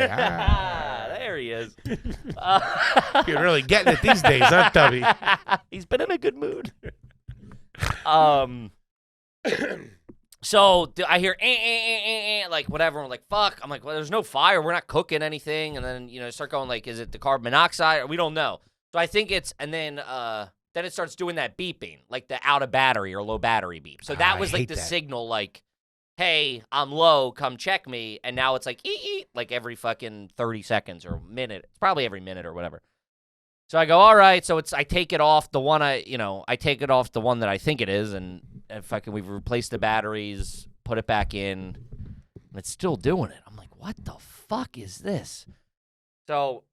There he is. You're really getting it these days, huh, Tubby? He's been in a good mood. So I hear like whatever. I'm like, fuck. I'm like, well, there's no fire. We're not cooking anything. And then start going like, is it the carbon monoxide? We don't know. So I think it's, and then it starts doing that beeping, like the out of battery or low battery beep. So that I was like hate the that. signal, like, hey, I'm low. Come check me. And now it's like like every fucking 30 seconds or minute. It's probably every minute or whatever. So I go, all right. So I take it off the one I take it off the one that I think it is, and we've replaced the batteries, put it back in, and it's still doing it. I'm like, what the fuck is this? So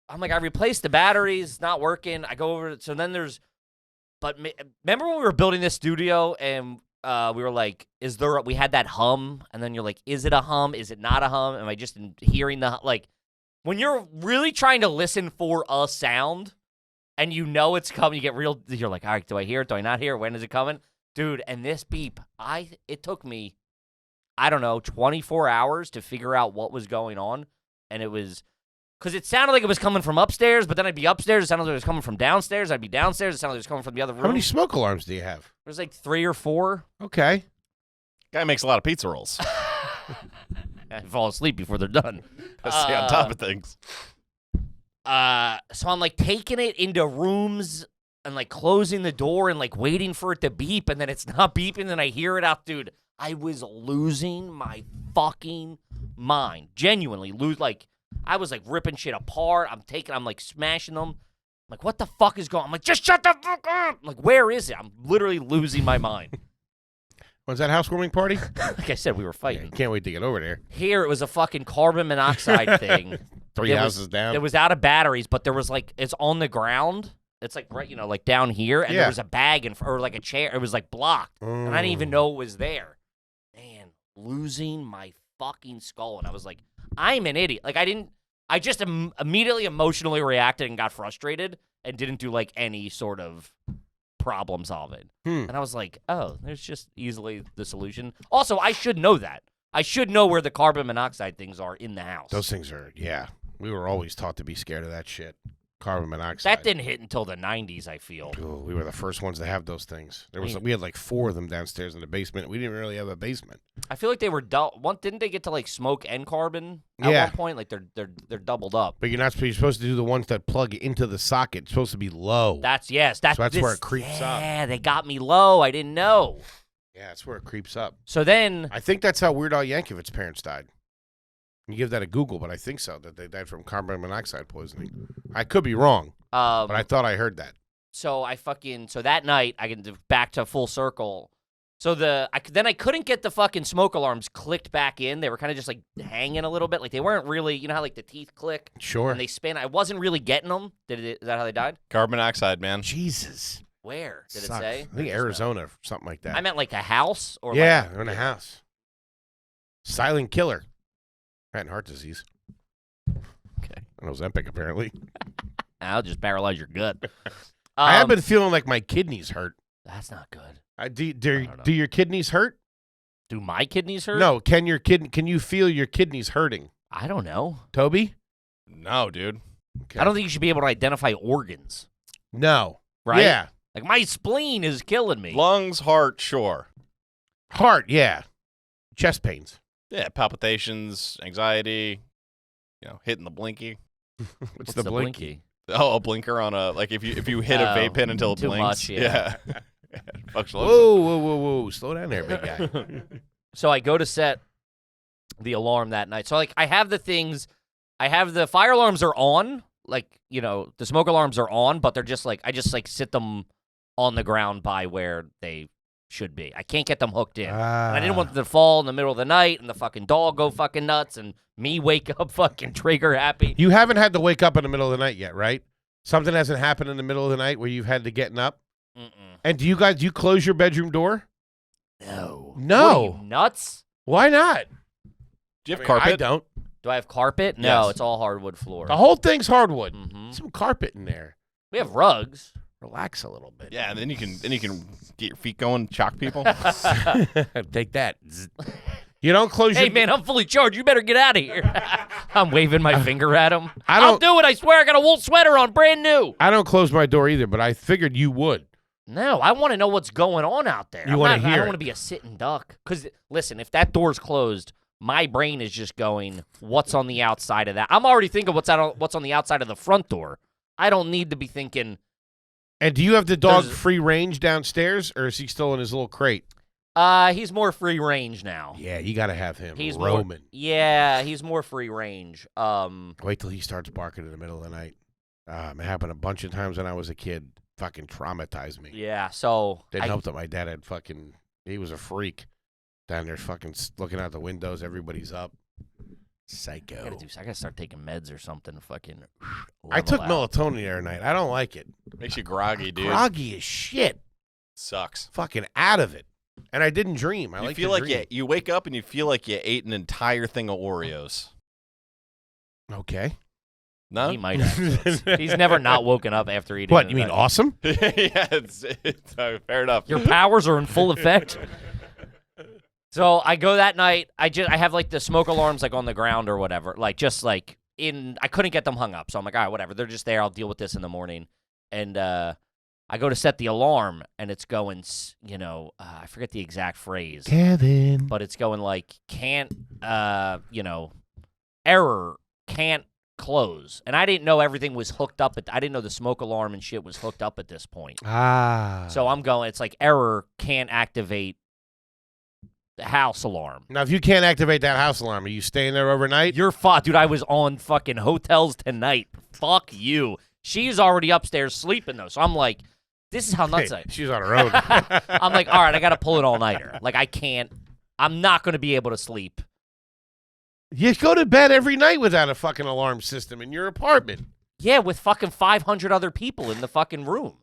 I'm like, I replaced the batteries, not working. I go over. So then remember when we were building this studio and we were like, we had that hum, and then you're like, is it a hum? Is it not a hum? Am I just hearing the like? When you're really trying to listen for a sound and it's coming, you're like, all right, do I hear it? Do I not hear it? When is it coming? Dude, and this beep, it took me, I don't know, 24 hours to figure out what was going on. And it was, because it sounded like it was coming from upstairs, but then I'd be upstairs. It sounded like it was coming from downstairs. I'd be downstairs. It sounded like it was coming from the other room. How many smoke alarms do you have? There's like 3 or 4. Okay. Guy makes a lot of pizza rolls. I fall asleep before they're done. Stay on top of things. so I'm like taking it into rooms and like closing the door and like waiting for it to beep, and then it's not beeping, and I hear it out, dude. I was losing my fucking mind. Genuinely like I was like ripping shit apart. I'm like smashing them. I'm like, what the fuck is going on? I'm like, just shut the fuck up. I'm like, where is it? I'm literally losing my mind. Was that housewarming party? Like I said, we were fighting. Can't wait to get over there. Here it was a fucking carbon monoxide thing. Three houses down. It was out of batteries, but there was like, it's on the ground. It's like right, like down here, and there was a bag or like a chair. It was like blocked, and I didn't even know it was there. Man, losing my fucking skull, and I was like, I'm an idiot. Like I just immediately emotionally reacted and got frustrated and didn't do like any sort of problem solving. And I was like, oh, there's just easily the solution. Also, I should know that. I should know where the carbon monoxide things are in the house. Those things are, we were always taught to be scared of that shit. Carbon monoxide. That didn't hit until the 90s, I feel. Ooh, we were the first ones to have those things. We had like 4 of them downstairs in the basement. We didn't really have a basement. I feel like they were didn't they get to like smoke and carbon at one point? Like they're doubled up. But you're supposed to do the ones that plug into the socket. It's supposed to be low. That's where it creeps up. Yeah, they got me low. I didn't know. Yeah, that's where it creeps up. So then I think that's how Weird Al Yankovic's parents died. You give that a Google, but I think so, that they died from carbon monoxide poisoning. I could be wrong, but I thought I heard that. So so that night, I get back to full circle. So then I couldn't get the fucking smoke alarms clicked back in. They were kind of just like hanging a little bit. Like they weren't really, you know how like the teeth click? Sure. And they spin. I wasn't really getting them. Is that how they died? Carbon monoxide, man. Jesus. Where? Did Sucks. it say? I think Arizona or something like that. I meant like a house? Or yeah, in a house. Silent killer. And heart disease. Okay. And Ozempic, apparently. I'll just paralyze your gut. I have been feeling like my kidneys hurt. That's not good. Do your kidneys hurt? Do my kidneys hurt? No. Can you feel your kidneys hurting? I don't know. Toby? No, dude. Okay. I don't think you should be able to identify organs. No. Right? Yeah. Like my spleen is killing me. Lungs, heart, sure. Heart, yeah. Chest pains. Yeah, palpitations, anxiety, hitting the blinky. What's the blinky? Oh, a blinker on if you hit a vape pen until it too blinks. Much, yeah. Whoa. Slow down there, big guy. So I go to set the alarm that night. So like I have the things, I have the fire alarms are on, like, the smoke alarms are on, but they're just like, I just like sit them on the ground by where they should be. I can't get them hooked in. And I didn't want them to fall in the middle of the night and the fucking dog go fucking nuts and me wake up fucking trigger happy. You haven't had to wake up in the middle of the night yet, right? Something hasn't happened in the middle of the night where you've had to get up? Mm-mm. And do you close your bedroom door? No. No. What are you, nuts? Why not? Do you have carpet? I don't. Do I have carpet? No, Yes. it's all hardwood floor. The whole thing's hardwood. Mm-hmm. Some carpet in there. We have rugs. Relax a little bit. Yeah, and then you can get your feet going, shock people. Take that. You don't close your... Hey, man, I'm fully charged. You better get out of here. I'm waving my finger at him. I'll do it. I swear I got a wool sweater on, brand new. I don't close my door either, but I figured you would. No, I want to know what's going on out there. You want to hear I don't want to be a sitting duck. Because, listen, if that door's closed, my brain is just going, what's on the outside of that? I'm already thinking what's on the outside of the front door. I don't need to be thinking... And do you have the dog free range downstairs, or is he still in his little crate? He's more free range now. Yeah, you got to have him He's roaming. He's more free range. Wait till he starts barking in the middle of the night. It happened a bunch of times when I was a kid. Fucking traumatized me. Yeah, so... Didn't help that my dad had he was a freak. Down there fucking looking out the windows, everybody's up. Psycho. I gotta start taking meds or something. Fucking. I took melatonin the other night. I don't like it. Makes you groggy, dude. Groggy as shit. Sucks. Fucking out of it. And I didn't dream. I feel like you wake up and you feel like you ate an entire thing of Oreos. Okay. No, he might have. He's never not woken up after eating. What you mean? Awesome? Yeah, it's fair enough. Your powers are in full effect. So I go that night. I have like the smoke alarms like on the ground or whatever. Like just like I couldn't get them hung up. So I'm like, all right, whatever. They're just there. I'll deal with this in the morning. And I go to set the alarm and it's going, I forget the exact phrase. Kevin. But it's going like error, can't close. And I didn't know everything was hooked up. I didn't know the smoke alarm and shit was hooked up at this point. So I'm going, it's like error, can't activate the house alarm. Now, if you can't activate that house alarm, are you staying there overnight? You're fucked. Dude, I was on fucking Hotels Tonight. Fuck you. She's already upstairs sleeping, though. So I'm like, this is how nuts I am. She's on her own. I'm like, all right, I got to pull an all-nighter. Like, I'm not going to be able to sleep. You go to bed every night without a fucking alarm system in your apartment. Yeah, with fucking 500 other people in the fucking room.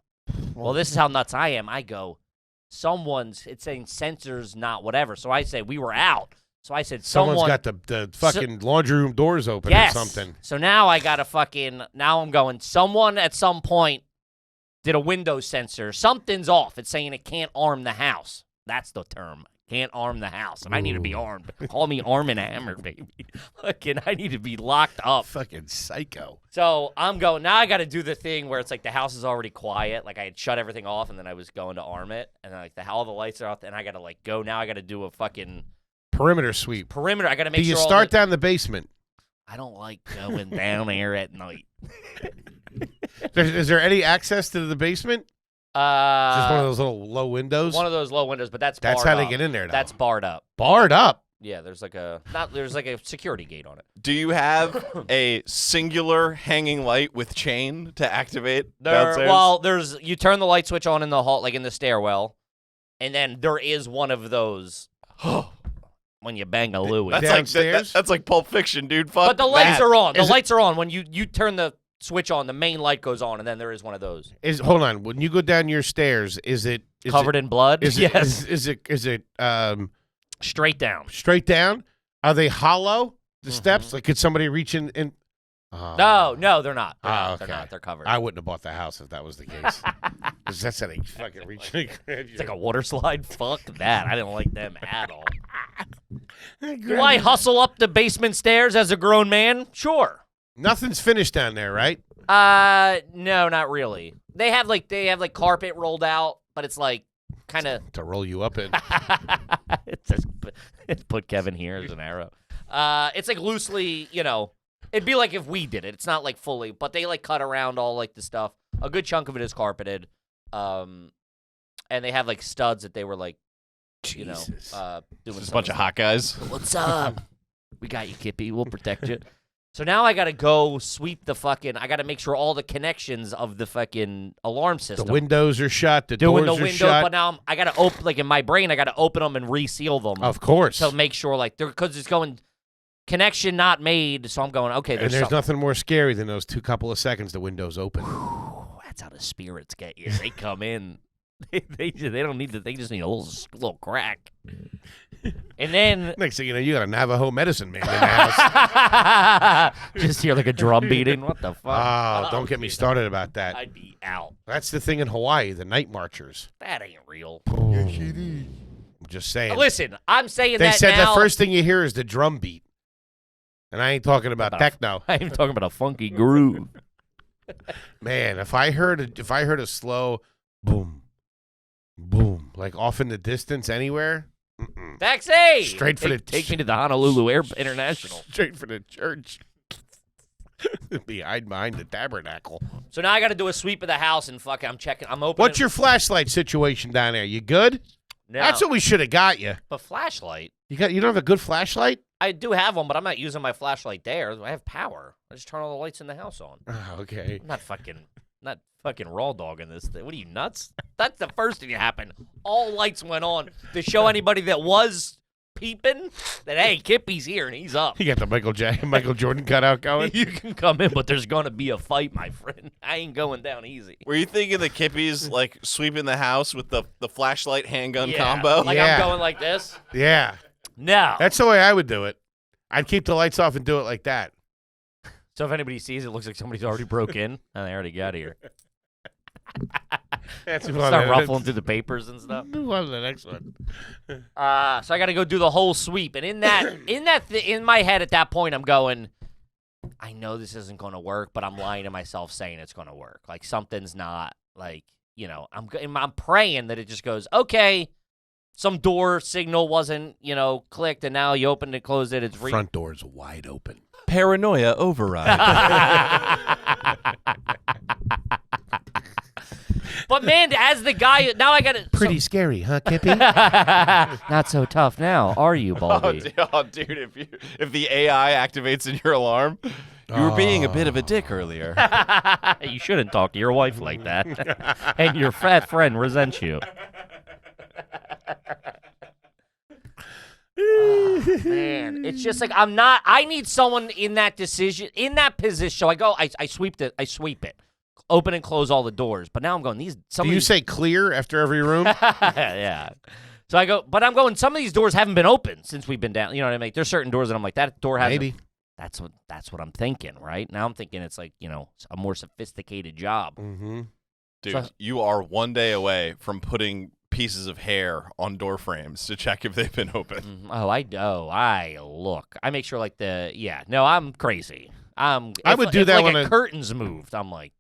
Well, this is how nuts I am. I go, it's saying sensors, not whatever. So I say, we were out. So I said, Someone's got the fucking laundry room doors open or something. So now I got to now I'm going, someone at some point did a Windows sensor. Something's off. It's saying it can't arm the house. That's the term. Can't arm the house. And I need to be armed. Call me Arm and Hammer, baby. Fucking, I need to be locked up. Fucking psycho. So I'm going, now I got to do the thing where it's like the house is already quiet. Like I had shut everything off and then I was going to arm it. And then like all the lights are off. And I got to like go. Now I got to do a fucking perimeter sweep. Perimeter. I got to make sure. Do you start down the basement? I don't like going down there at night. Is there any access to the basement? Just one of those little low windows? One of those low windows, but that's how up. they get in there now. That's barred up. Barred up? Yeah, there's like a security gate on it. Do you have a singular hanging light with chain to activate downstairs? Well, you turn the light switch on in the hall, like in the stairwell, and then there is one of those when you bang a Louie. That's like Pulp Fiction, dude. Fuck. But the lights are on. The lights are on when you turn the switch on, the main light goes on, and then there is one of those. Hold on, when you go down your stairs, is it covered in blood? Yes. Is it straight down? Straight down? Are they hollow? The steps? Like, could somebody reach in? No, they're not. Okay. They're not. They're covered. I wouldn't have bought the house if that was the case. Because that's how they fucking reach. It's like a water slide. Fuck that. I didn't like them at all. Do I hustle up the basement stairs as a grown man? Sure. Nothing's finished down there, right? No, not really. They have carpet rolled out, but it's like kind of to roll you up in. It's put Kevin here as an arrow. It's like loosely, it'd be like if we did it. It's not like fully, but they like cut around all like the stuff. A good chunk of it is carpeted. And they have like studs that they were like, doing just a bunch stuff. of hot guys. What's up? We got you, Kippy. We'll protect you. So now I got to go sweep I got to make sure all the connections of the fucking alarm system. The windows are shut. The doing doors the windows, are shut. but now I got to open, like in my brain, I got to open them and reseal them. Of course. To make sure, like, because it's going, connection not made, so I'm going, okay, there's nothing more scary than those couple of seconds the window's open. That's how the spirits get you. They come in. They don't need they just need a little crack. And then next thing you know, you got a Navajo medicine man in the house. Just hear like a drum beating. What the fuck? Oh, don't get me started about that. I'd be out. That's the thing in Hawaii, the night marchers. That ain't real. Yes, it is. I'm just saying. Listen, I'm saying they that said now. the first thing you hear is the drum beat, and I ain't talking about techno. I ain't talking about a funky groove. Man, if I heard a slow boom, boom, like off in the distance anywhere. Taxi! Straight for take me to the Honolulu International. Straight for the church. behind the tabernacle. So now I got to do a sweep of the house and I'm checking. I'm opening. What's your flashlight situation down there? You good? No. That's what we should have got you. A flashlight? You don't have a good flashlight? I do have one, but I'm not using my flashlight there. I have power. I just turn all the lights in the house on. Oh, okay. I'm not fucking raw dogging this thing. What are you, nuts? That's the first thing that happened. All lights went on to show anybody that was peeping that, hey, Kippy's here and he's up. You got the Michael Jordan cutout going? You can come in, but there's going to be a fight, my friend. I ain't going down easy. Were you thinking the Kippy's like sweeping the house with the flashlight handgun Yeah. combo? Like I'm going like this? Yeah. No. That's the way I would do it. I'd keep the lights off and do it like that. So if anybody sees it, looks like somebody's already broke in and they already got here. That's Start ruffling through the papers and stuff. Move on to the next one. So I got to go do the whole sweep, and in my head at that point, I'm going, I know this isn't going to work, but I'm lying to myself saying it's going to work. Like something's not like I'm praying that it just goes okay. some door signal wasn't, clicked, and now you opened and closed it. It's Front door's wide open. Paranoia override. But man, as the guy, now I got it. Pretty scary, huh, Kippy? Not so tough now, are you, Baldy? Dude, if the AI activates in your alarm, you were being a bit of a dick earlier. You shouldn't talk to your wife like that. And your fat friend resents you. Oh, man, it's just like I need someone in that position. So I sweep it. Open and close all the doors. But now I'm going, Do you say clear after every room? Yeah. So I go, but I'm going, some of these doors haven't been open since we've been down. You know what I mean? There's certain doors that I'm like, that door hasn't. Maybe. That's what I'm thinking, right? Now I'm thinking it's like, a more sophisticated job. Mm-hmm. Dude, you are one day away from putting pieces of hair on door frames to check if they've been open. I look. I make sure I'm crazy. I would do that when a curtain's moved. I'm like,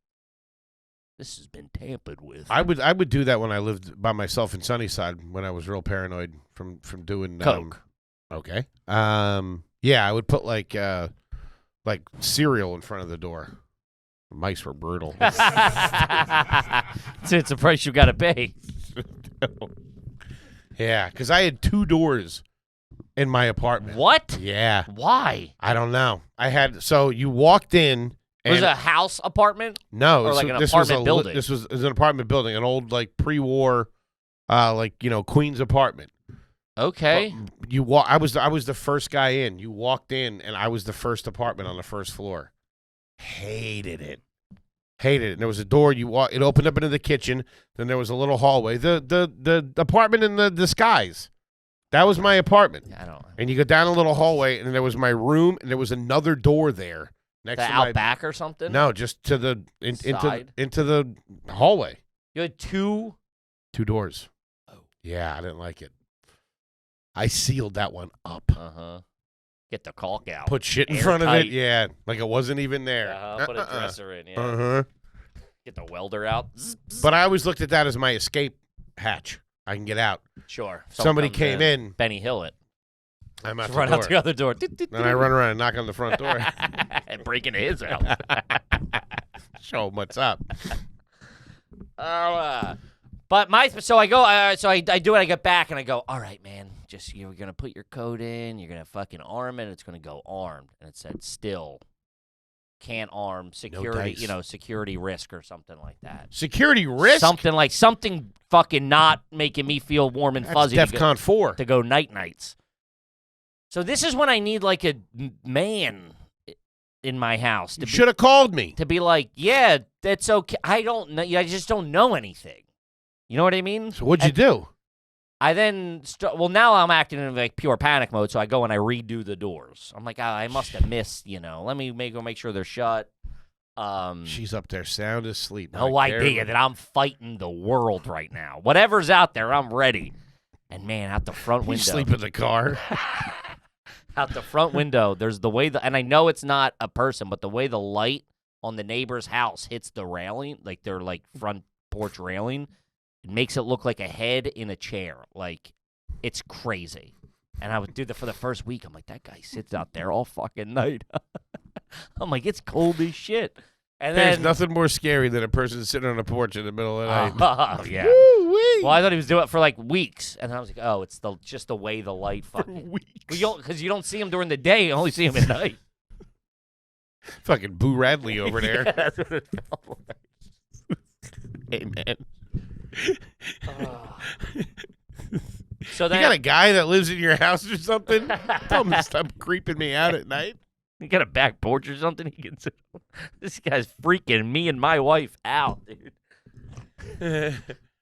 this has been tampered with. I would do that when I lived by myself in Sunnyside when I was real paranoid from doing coke. Okay. Yeah, I would put like cereal in front of the door. Mice were brutal. It's a price you got to pay. Yeah, because I had 2 doors in my apartment. What? Yeah. Why? I don't know. So you walked in. Was it a house apartment? No, or like an apartment building. This was an apartment building, an old pre-war, Queens apartment. Okay. But I was the first guy in. You walked in, and I was the first apartment on the first floor. Hated it. And there was a door. It opened up into the kitchen. Then there was a little hallway. The apartment in the skies. That was my apartment. I don't. And you go down a little hallway, and there was my room, and there was another door there. Next to out back or something? No, just to the into the hallway. You had 2 doors. Oh. Yeah, I didn't like it. I sealed that one up. Uh-huh. Get the caulk out. Put shit in front of it. Yeah, like it wasn't even there. Put a dresser in. Yeah. Uh-huh. Get the welder out. But I always looked at that as my escape hatch. I can get out. Sure. Somebody came in. Benny Hill it. I'm out the run door. out the other door. Then I run around and knock on the front door. And break into his house. Show him what's up. But I go, so I do it. I get back and I go, all right, man, just you're gonna put your code in. You're gonna fucking arm it. It's gonna go armed, and it said still can't arm security. No dice. Security risk or something like that. Security risk. Something fucking not making me feel warm and fuzzy. That's DEFCON 4 to go nights. So this is when I need like a man in my house. You should have called me. To be like, yeah, that's okay. I don't know. I just don't know anything. You know what I mean? So what'd you do? I then, now I'm acting in like pure panic mode, so I go and I redo the doors. I'm like, I must have missed, let me make sure they're shut. She's up there sound asleep. No idea that I'm fighting the world right now. Whatever's out there, I'm ready. And man, out the front window. You sleep in the car? Out the front window, there's the way and I know it's not a person, but the way the light on the neighbor's house hits the railing, like their front porch railing, it makes it look like a head in a chair. Like, it's crazy. And I would do that for the first week. I'm like, that guy sits out there all fucking night. I'm like, it's cold as shit. And There's nothing more scary than a person sitting on a porch in the middle of the night. Oh, yeah. Woo-wee. Well, I thought he was doing it for weeks. And I was like, oh, it's just the way the light fucking. Because you don't see him during the day. You only see him at night. Fucking Boo Radley over there. Yeah, that's what it felt like. Amen. So then you got a guy that lives in your house or something? Tell him to stop creeping me out at night. You got a back porch or something? He can sit. This guy's freaking me and my wife out, dude.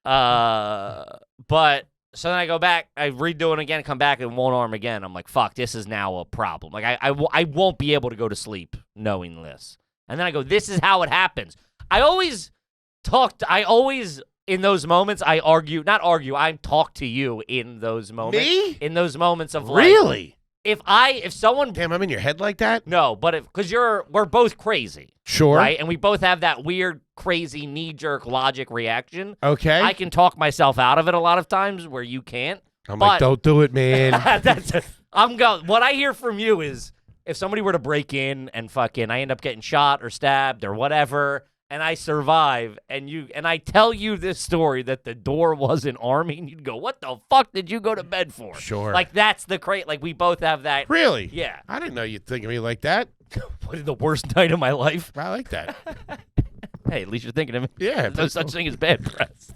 But so then I go back, I redo it again, come back and won't arm again. I'm like, fuck, this is now a problem. Like I won't be able to go to sleep knowing this. And then I go, this is how it happens. I always in those moments, I talk to you in those moments. Me? In those moments of really? If someone Damn, I'm in your head like that? No, but because we're both crazy. Sure. Right? And we both have that weird, crazy, knee-jerk logic reaction. Okay. I can talk myself out of it a lot of times where you can't. I'm But- like, don't do it, man. What I hear from you is if somebody were to break in and fucking I end up getting shot or stabbed or whatever, and I survive, and I tell you this story that the door wasn't arming, you'd go, "What the fuck did you go to bed for?" Sure. Like that's the crate. Like we both have that. Really? Yeah. I didn't know you'd think of me like that. What is the worst night of my life? I like that. Hey, at least you're thinking of me. Yeah. There's no such thing as bad press.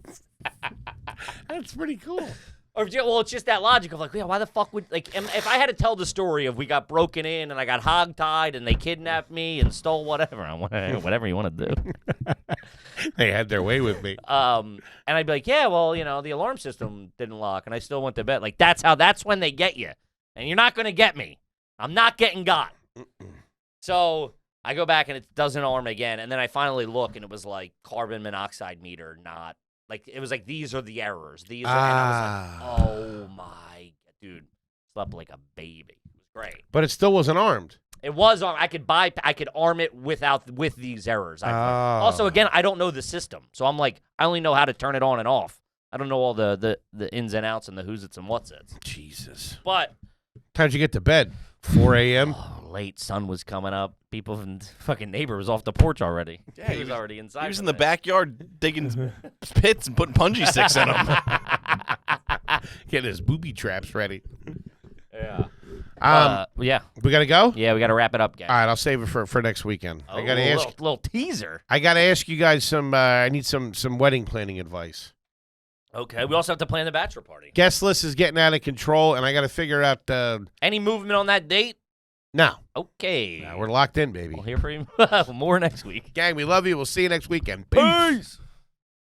That's pretty cool. Or well, it's just that logic of like, yeah, why the fuck would if I had to tell the story of we got broken in and I got hogtied and they kidnapped me and stole whatever, whatever you want to do. They had their way with me. And I'd be like, yeah, well, the alarm system didn't lock and I still went to bed. Like that's when they get you, and you're not gonna get me. I'm not getting got. So I go back and it doesn't alarm again, and then I finally look and it was like carbon monoxide meter, not. Like, it was like, these are the errors. And I was like, oh, my. Dude, slept like a baby. It was great. But it still wasn't armed. It was armed. I could arm it with these errors. Also, again, I don't know the system. So I'm like, I only know how to turn it on and off. I don't know all the ins and outs and the who's its and what's its. Jesus. But. Time'd you get to bed? 4 a.m.? Late. Sun was coming up. People from fucking neighbor was off the porch already. Yeah, he was already inside. He was in the backyard digging pits and putting bungee sticks in them. Getting his booby traps ready. Yeah. Yeah. We got to go? Yeah, we got to wrap it up, guys. All right, I'll save it for next weekend. I got to ask. Little teaser. I got to ask you guys some. I need some wedding planning advice. Okay, we also have to plan the bachelor party. Guest list is getting out of control, and I got to figure out. Any movement on that date? No. Okay. No, we're locked in, baby. We'll hear from you more next week. Gang, we love you. We'll see you next weekend. Peace.